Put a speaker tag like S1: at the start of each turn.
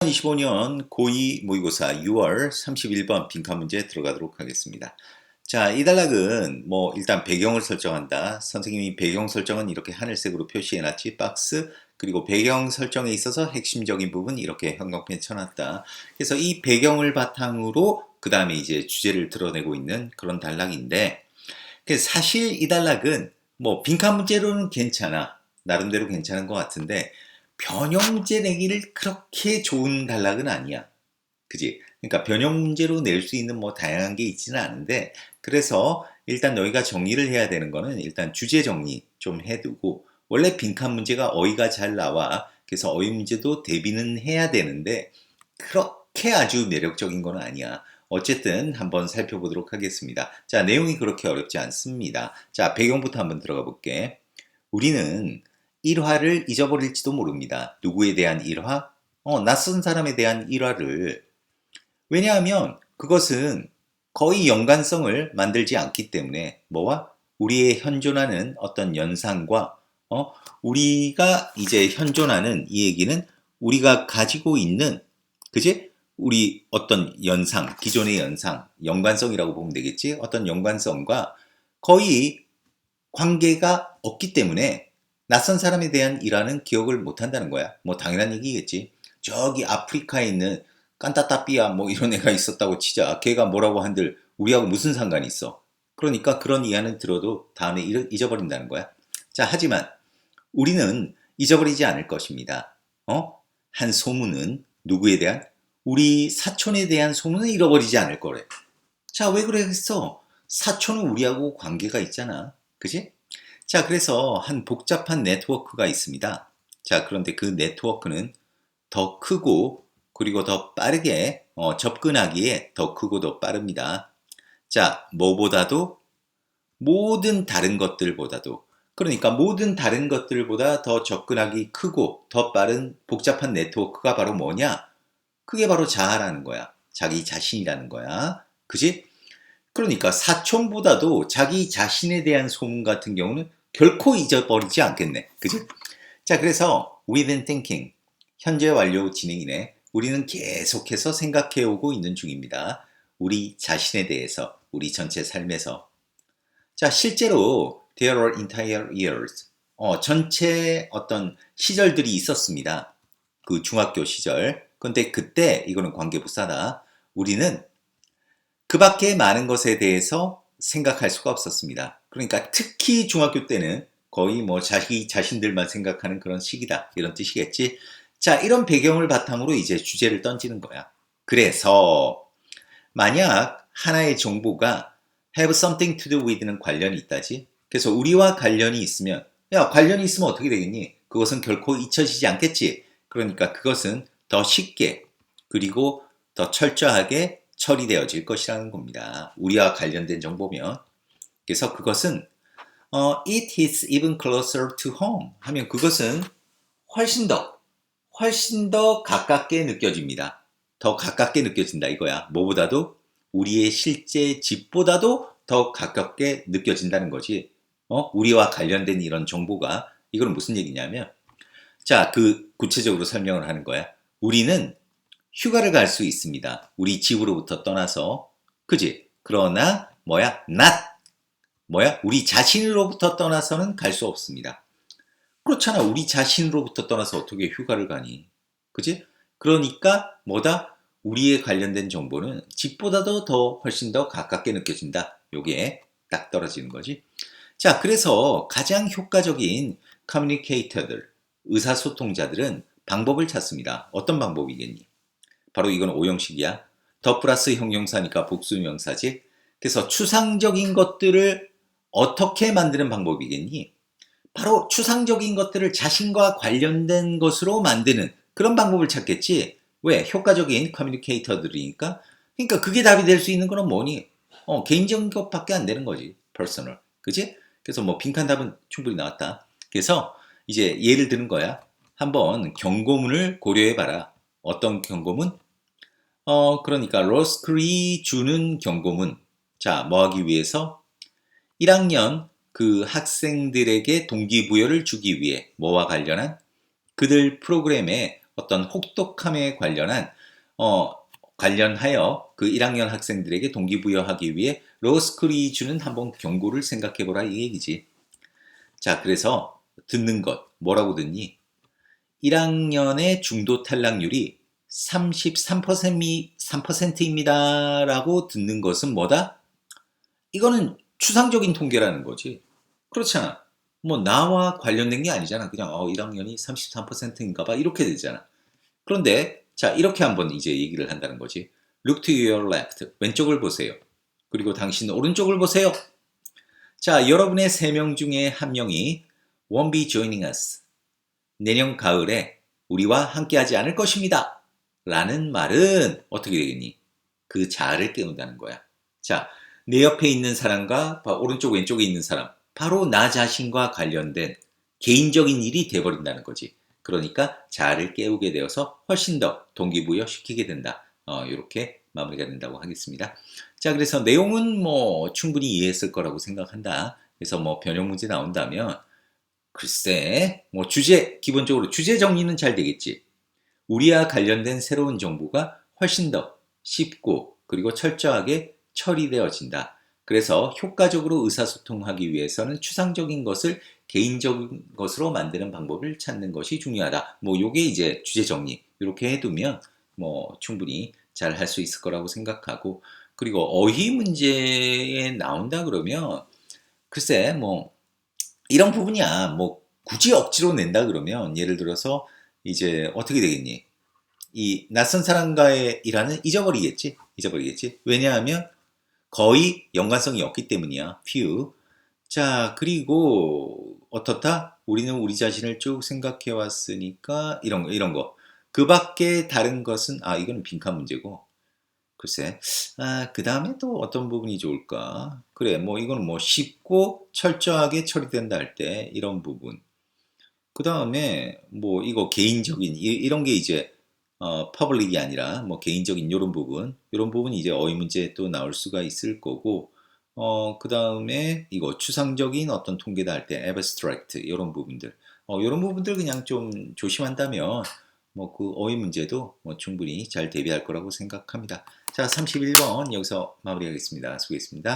S1: 2025년 고2 모의고사 6월 31번 빈칸 문제 들어가도록 하겠습니다. 자, 이 단락은 일단 배경을 설정한다. 선생님이 배경 설정은 이렇게 하늘색으로 표시해놨지. 박스 그리고 배경 설정에 있어서 핵심적인 부분 이렇게 형광펜 쳐놨다. 그래서 이 배경을 바탕으로 그 다음에 이제 주제를 드러내고 있는 그런 단락인데, 사실 이 단락은 빈칸 문제로는 괜찮아. 나름대로 괜찮은 것 같은데 변형 문제 내기를 그렇게 좋은 단락은 아니야. 그지? 그러니까 변형 문제로 낼 수 있는 다양한 게 있지는 않은데, 그래서 일단 너희가 정리를 해야 되는 거는 일단 주제 정리 좀 해두고, 원래 빈칸 문제가 어휘가 잘 나와. 그래서 어휘 문제도 대비는 해야 되는데 그렇게 아주 매력적인 건 아니야. 어쨌든 한번 살펴보도록 하겠습니다. 자, 내용이 그렇게 어렵지 않습니다. 자, 배경부터 한번 들어가 볼게. 우리는 일화를 잊어버릴지도 모릅니다. 누구에 대한 일화? 낯선 사람에 대한 일화를. 왜냐하면 그것은 거의 연관성을 만들지 않기 때문에 뭐와? 우리의 현존하는 어떤 연상과 우리가 이제 현존하는 이 얘기는 우리가 가지고 있는, 그지? 우리 어떤 연상, 기존의 연상, 연관성이라고 보면 되겠지? 어떤 연관성과 거의 관계가 없기 때문에 낯선 사람에 대한 일화는 기억을 못 한다는 거야. 당연한 얘기겠지. 저기 아프리카에 있는 깐따따삐아 이런 애가 있었다고 치자. 걔가 뭐라고 한들 우리하고 무슨 상관이 있어. 그러니까 그런 이야기는 들어도 다음에 잊어버린다는 거야. 자, 하지만 우리는 잊어버리지 않을 것입니다. 한 소문은 누구에 대한? 우리 사촌에 대한 소문은 잃어버리지 않을 거래. 자, 왜 그러겠어? 사촌은 우리하고 관계가 있잖아. 그지? 자, 그래서 한 복잡한 네트워크가 있습니다. 자, 그런데 그 네트워크는 더 크고 그리고 더 빠르게 접근하기에 더 크고 더 빠릅니다. 자, 뭐보다도 모든 다른 것들보다도, 그러니까 모든 다른 것들보다 더 접근하기 크고 더 빠른 복잡한 네트워크가 바로 뭐냐? 그게 바로 자아라는 거야. 자기 자신이라는 거야. 그지? 그러니까 사촌보다도 자기 자신에 대한 소문 같은 경우는 결코 잊어버리지 않겠네. 그지? 자, 그래서 within thinking, 현재 완료 진행이네. 우리는 계속해서 생각해오고 있는 중입니다. 우리 자신에 대해서, 우리 전체 삶에서. 자, 실제로 there are entire years, 전체 어떤 시절들이 있었습니다. 그 중학교 시절. 근데 그때, 이거는 관계부사다. 우리는 그 밖에 많은 것에 대해서 생각할 수가 없었습니다. 그러니까 특히 중학교 때는 거의 자기 자신들만 생각하는 그런 시기다. 이런 뜻이겠지. 자, 이런 배경을 바탕으로 이제 주제를 던지는 거야. 그래서 만약 하나의 정보가 have something to do with는 관련이 있다지. 그래서 우리와 관련이 있으면, 야, 관련이 있으면 어떻게 되겠니? 그것은 결코 잊혀지지 않겠지. 그러니까 그것은 더 쉽게 그리고 더 철저하게 처리되어질 것이라는 겁니다. 우리와 관련된 정보면. 그래서 그것은 it is even closer to home 하면 그것은 훨씬 더 가깝게 느껴집니다. 더 가깝게 느껴진다 이거야. 뭐보다도 우리의 실제 집보다도 더 가깝게 느껴진다는 거지. 우리와 관련된 이런 정보가, 이건 무슨 얘기냐면, 자, 그 구체적으로 설명을 하는 거야. 우리는 휴가를 갈 수 있습니다. 우리 집으로부터 떠나서. 그지? 그러나 우리 자신으로부터 떠나서는 갈 수 없습니다. 그렇잖아. 우리 자신으로부터 떠나서 어떻게 휴가를 가니? 그지? 그러니까 우리에 관련된 정보는 집보다도 훨씬 더 가깝게 느껴진다. 요게 딱 떨어지는 거지. 자, 그래서 가장 효과적인 커뮤니케이터들, 의사소통자들은 방법을 찾습니다. 어떤 방법이겠니? 바로 이건 오형식이야. 더 플러스 형용사니까 복수명사지. 그래서 추상적인 것들을 어떻게 만드는 방법이겠니? 바로 추상적인 것들을 자신과 관련된 것으로 만드는 그런 방법을 찾겠지. 왜? 효과적인 커뮤니케이터들이니까. 그러니까 그게 답이 될 수 있는 거는 뭐니? 개인적인 것밖에 안 되는 거지. 퍼스널. 그치? 그래서 빈칸 답은 충분히 나왔다. 그래서 이제 예를 드는 거야. 한번 경고문을 고려해봐라. 어떤 경고문? 그러니까 로스쿨이 주는 경고문. 자, 뭐 하기 위해서? 1학년 그 학생들에게 동기부여를 주기 위해 뭐와 관련한? 그들 프로그램에 어떤 혹독함에 관련하여 그 1학년 학생들에게 동기부여하기 위해 로스쿨이 주는 한번 경고를 생각해보라 이 얘기지. 자, 그래서 듣는 것 뭐라고 듣니? 1학년의 중도 탈락률이 33%입니다 라고 듣는 것은 뭐다? 이거는 추상적인 통계라는 거지. 그렇잖아. 뭐 나와 관련된 게 아니잖아. 그냥 1학년이 33%인가 봐 이렇게 되잖아. 그런데 자, 이렇게 한번 이제 얘기를 한다는 거지. Look to your left. 왼쪽을 보세요. 그리고 당신 오른쪽을 보세요. 자, 여러분의 3명 중에 한 명이 won't be joining us. 내년 가을에 우리와 함께하지 않을 것입니다. 라는 말은 어떻게 되겠니? 그 자아를 깨운다는 거야. 자, 내 옆에 있는 사람과 오른쪽 왼쪽에 있는 사람, 바로 나 자신과 관련된 개인적인 일이 돼버린다는 거지. 그러니까 자아를 깨우게 되어서 훨씬 더 동기부여 시키게 된다. 이렇게 마무리가 된다고 하겠습니다. 자, 그래서 내용은 뭐 충분히 이해했을 거라고 생각한다. 그래서 뭐 변형 문제 나온다면 글쎄, 뭐 기본적으로 주제 정리는 잘 되겠지. 우리와 관련된 새로운 정보가 훨씬 더 쉽고 그리고 철저하게 처리되어진다. 그래서 효과적으로 의사소통하기 위해서는 추상적인 것을 개인적인 것으로 만드는 방법을 찾는 것이 중요하다. 뭐 요게 이제 주제 정리 이렇게 해두면 뭐 충분히 잘 할 수 있을 거라고 생각하고 그리고 어휘 문제에 나온다 그러면 글쎄 뭐 이런 부분이야. 뭐 굳이 억지로 낸다 그러면 예를 들어서 이제 어떻게 되겠니? 이 낯선 사람과의 일화는 잊어버리겠지? 잊어버리겠지? 왜냐하면 거의 연관성이 없기 때문이야. few. 자, 그리고 어떻다? 우리는 우리 자신을 쭉 생각해 왔으니까 이런 거. 그 밖에 다른 것은 이건 빈칸 문제고. 글쎄. 그 다음에 또 어떤 부분이 좋을까? 그래, 뭐 이거는 뭐 쉽고 철저하게 처리된다 할 때 이런 부분. 그 다음에 뭐 이거 개인적인 이런 게 이제 퍼블릭이 아니라 뭐 개인적인 이런 부분이 이제 어휘 문제에 또 나올 수가 있을 거고 그 다음에 이거 추상적인 어떤 통계다 할 때 abstract 이런 부분들 이런 부분들 그냥 좀 조심한다면 뭐 그 어휘 문제도 뭐 충분히 잘 대비할 거라고 생각합니다. 자, 31번 여기서 마무리하겠습니다. 수고했습니다.